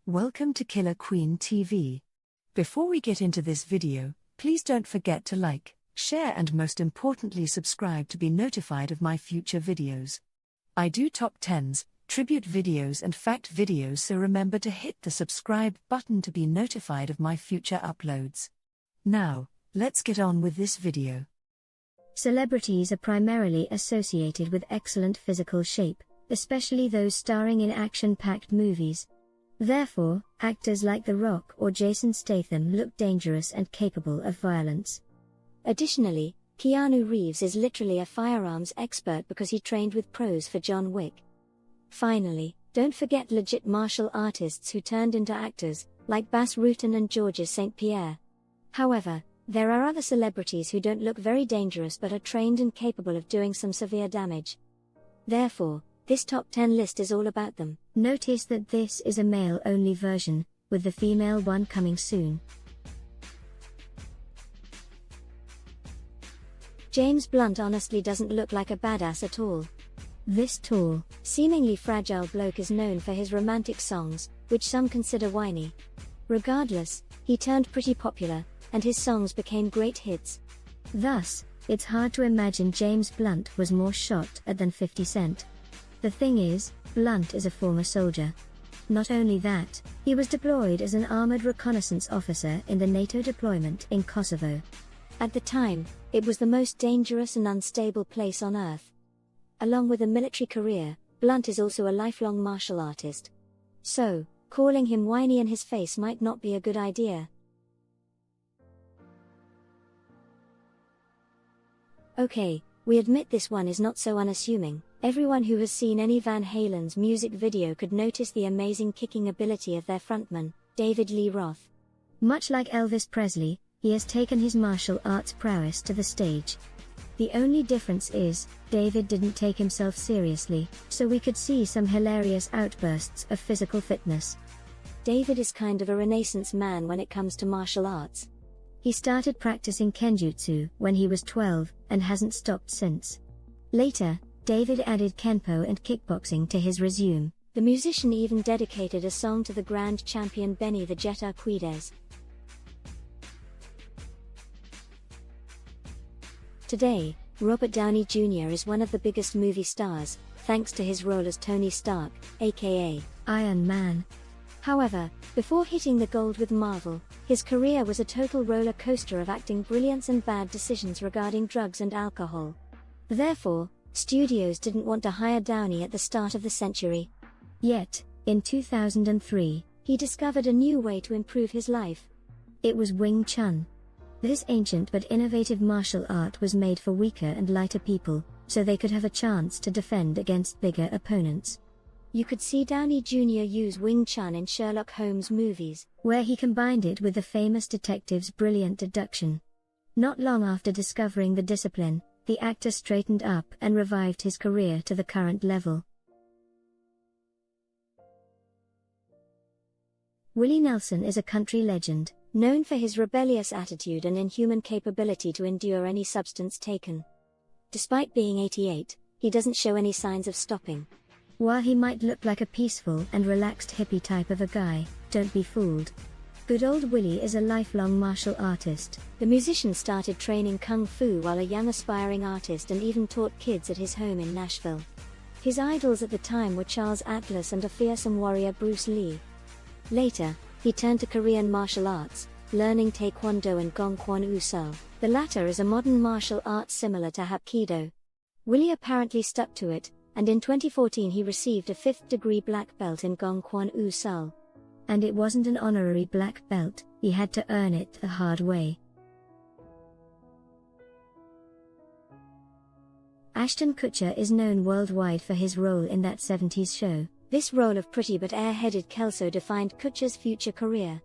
Welcome to Killer Queen TV. Before we get into this video, please don't forget to like, share and most importantly subscribe to be notified of my future videos. I do top 10s, tribute videos and fact videos, so remember to hit the subscribe button to be notified of my future uploads. Now, let's get on with this video. Celebrities are primarily associated with excellent physical shape, especially those starring in action-packed movies. Therefore, actors like The Rock or Jason Statham look dangerous and capable of violence. Additionally, Keanu Reeves is literally a firearms expert because he trained with pros for John Wick. Finally, don't forget legit martial artists who turned into actors, like Bas Rutten and Georges St. Pierre. However, there are other celebrities who don't look very dangerous but are trained and capable of doing some severe damage. Therefore, this top 10 list is all about them. Notice that this is a male-only version, with the female one coming soon. James Blunt honestly doesn't look like a badass at all. This tall, seemingly fragile bloke is known for his romantic songs, which some consider whiny. Regardless, he turned pretty popular, and his songs became great hits. Thus, it's hard to imagine James Blunt was more shot at than 50 Cent. The thing is, Blunt is a former soldier. Not only that, he was deployed as an armored reconnaissance officer in the NATO deployment in Kosovo. At the time, it was the most dangerous and unstable place on Earth. Along with a military career, Blunt is also a lifelong martial artist. So, calling him whiny in his face might not be a good idea. Okay, we admit this one is not so unassuming. Everyone who has seen any Van Halen's music video could notice the amazing kicking ability of their frontman, David Lee Roth. Much like Elvis Presley, he has taken his martial arts prowess to the stage. The only difference is, David didn't take himself seriously, so we could see some hilarious outbursts of physical fitness. David is kind of a renaissance man when it comes to martial arts. He started practicing kenjutsu when he was 12, and hasn't stopped since. Later, David added kenpo and kickboxing to his resume. The musician even dedicated a song to the grand champion Benny the Jet Urquidez. Today, Robert Downey Jr. is one of the biggest movie stars, thanks to his role as Tony Stark, aka Iron Man. However, before hitting the gold with Marvel, his career was a total roller coaster of acting brilliance and bad decisions regarding drugs and alcohol. Therefore, studios didn't want to hire Downey at the start of the century. Yet, in 2003, he discovered a new way to improve his life. It was Wing Chun. This ancient but innovative martial art was made for weaker and lighter people, so they could have a chance to defend against bigger opponents. You could see Downey Jr. use Wing Chun in Sherlock Holmes movies, where he combined it with the famous detective's brilliant deduction. Not long after discovering the discipline, the actor straightened up and revived his career to the current level. Willie Nelson is a country legend, known for his rebellious attitude and inhuman capability to endure any substance taken. Despite being 88, he doesn't show any signs of stopping. While he might look like a peaceful and relaxed hippie type of a guy, don't be fooled. Good old Willie is a lifelong martial artist. The musician started training kung fu while a young aspiring artist and even taught kids at his home in Nashville. His idols at the time were Charles Atlas and a fearsome warrior Bruce Lee. Later, he turned to Korean martial arts, learning Taekwondo and Gong Kwon Useo. The latter is a modern martial art similar to Hapkido. Willie apparently stuck to it, and in 2014 he received a 5th-degree black belt in Gong Kwon Useo. And it wasn't an honorary black belt, he had to earn it the hard way. Ashton Kutcher is known worldwide for his role in that 70s show. This role of pretty but air-headed Kelso defined Kutcher's future career.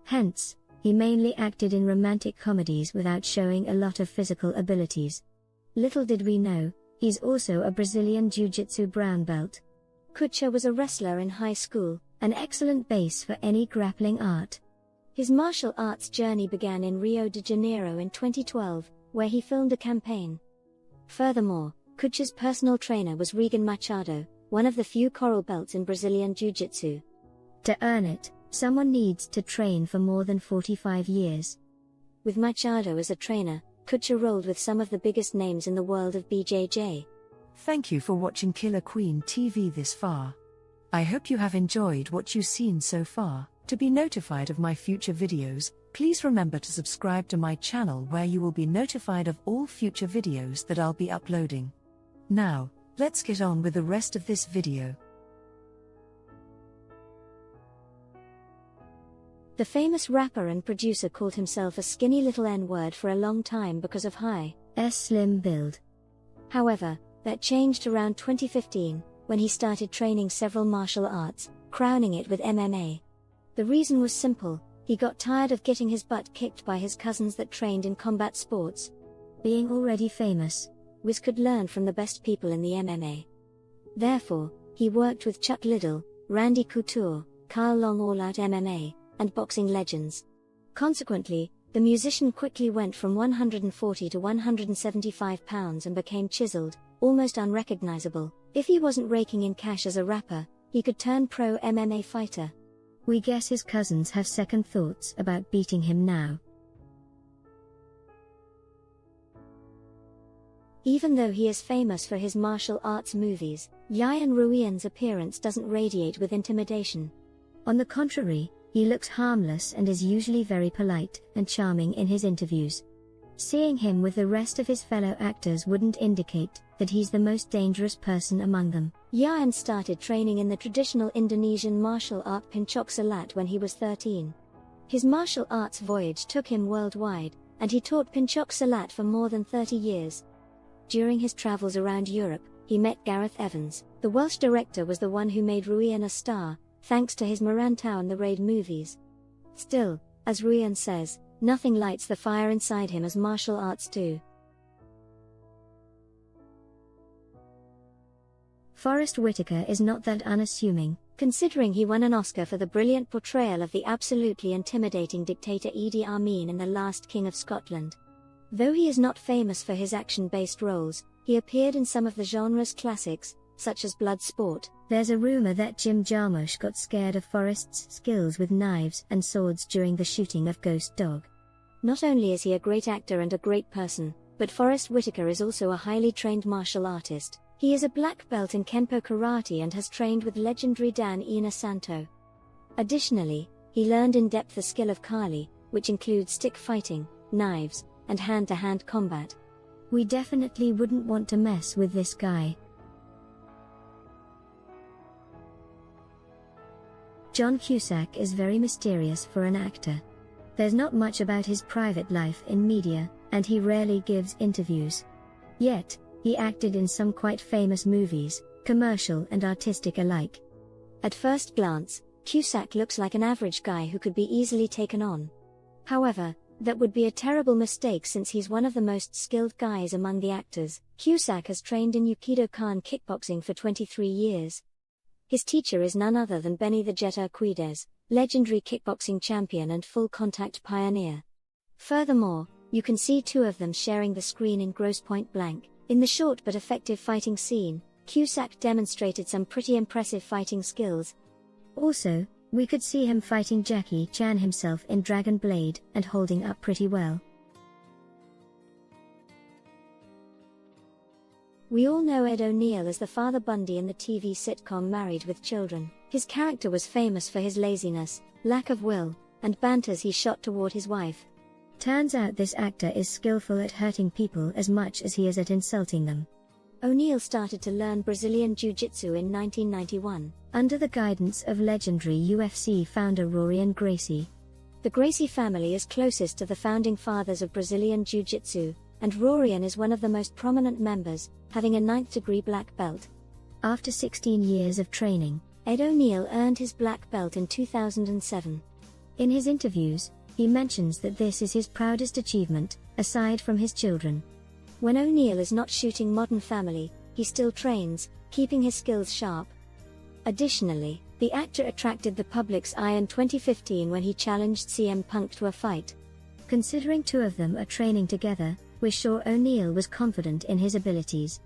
Hence, he mainly acted in romantic comedies without showing a lot of physical abilities. Little did we know, he's also a Brazilian Jiu-Jitsu brown belt. Kutcher was a wrestler in high school, an excellent base for any grappling art. His martial arts journey began in Rio de Janeiro in 2012, where he filmed a campaign. Furthermore, Kutcher's personal trainer was Regan Machado, one of the few coral belts in Brazilian Jiu-Jitsu. To earn it, Someone needs to train for more than 45 years. With Machado as a trainer, Kutcher rolled with some of the biggest names in the world of BJJ. Thank you for watching Killer Queen TV this far. I hope you have enjoyed what you've seen so far. To be notified of my future videos, please remember to subscribe to my channel where you will be notified of all future videos that I'll be uploading. Now, let's get on with the rest of this video. The famous rapper and producer called himself a skinny little N-word for a long time because of high-s slim build. However, that changed around 2015, when he started training several martial arts, crowning it with MMA. The reason was simple: he got tired of getting his butt kicked by his cousins that trained in combat sports. Being already famous, Wiz could learn from the best people in the MMA. Therefore, he worked with Chuck Liddell, Randy Couture, Kyle Long, All Out MMA, and boxing legends. Consequently, the musician quickly went from 140 to 175 pounds and became chiseled, almost unrecognizable. If he wasn't raking in cash as a rapper, he could turn pro MMA fighter. We guess his cousins have second thoughts about beating him now. Even though he is famous for his martial arts movies, Yayan Ruhian's appearance doesn't radiate with intimidation. On the contrary, he looks harmless and is usually very polite and charming in his interviews. Seeing him with the rest of his fellow actors wouldn't indicate that he's the most dangerous person among them. Yayan started training in the traditional Indonesian martial art pencak silat when he was 13. His martial arts voyage took him worldwide, and he taught pencak silat for more than 30 years. During his travels around Europe, he met Gareth Evans. The Welsh director was the one who made Ruhian a star, thanks to his Marantau and the Raid movies. Still, as Ruhian says, nothing lights the fire inside him as martial arts do. Forrest Whitaker is not that unassuming, considering he won an Oscar for the brilliant portrayal of the absolutely intimidating dictator Idi Amin in The Last King of Scotland. Though he is not famous for his action-based roles, he appeared in some of the genre's classics, such as Bloodsport. There's a rumor that Jim Jarmusch got scared of Forrest's skills with knives and swords during the shooting of Ghost Dog. Not only is he a great actor and a great person, but Forrest Whitaker is also a highly trained martial artist. He is a black belt in Kenpo karate and has trained with legendary Dan Inosanto. Additionally, he learned in depth the skill of Kali, which includes stick fighting, knives, and hand-to-hand combat. We definitely wouldn't want to mess with this guy. John Cusack is very mysterious for an actor. There's not much about his private life in media, and he rarely gives interviews. Yet, he acted in some quite famous movies, commercial and artistic alike. At first glance, Cusack looks like an average guy who could be easily taken on. However, that would be a terrible mistake since he's one of the most skilled guys among the actors. Cusack has trained in Yukido-kan kickboxing for 23 years. His teacher is none other than Benny the Jet Urquidez, legendary kickboxing champion and full-contact pioneer. Furthermore, you can see two of them sharing the screen in Grosse Pointe Blank. In the short but effective fighting scene, Cusack demonstrated some pretty impressive fighting skills. Also, we could see him fighting Jackie Chan himself in Dragon Blade and holding up pretty well. We all know Ed O'Neill as the Father Bundy in the TV sitcom Married with Children. His character was famous for his laziness, lack of will, and banters he shot toward his wife. Turns out this actor is skillful at hurting people as much as he is at insulting them. O'Neill started to learn Brazilian Jiu-Jitsu in 1991, under the guidance of legendary UFC founder Rorion Gracie. The Gracie family is closest to the founding fathers of Brazilian Jiu-Jitsu, and Rorion is one of the most prominent members, having a 9th-degree black belt. After 16 years of training, Ed O'Neill earned his black belt in 2007. In his interviews, he mentions that this is his proudest achievement, aside from his children. When O'Neill is not shooting Modern Family, he still trains, keeping his skills sharp. Additionally, the actor attracted the public's eye in 2015 when he challenged CM Punk to a fight. Considering two of them are training together, we're sure O'Neill was confident in his abilities.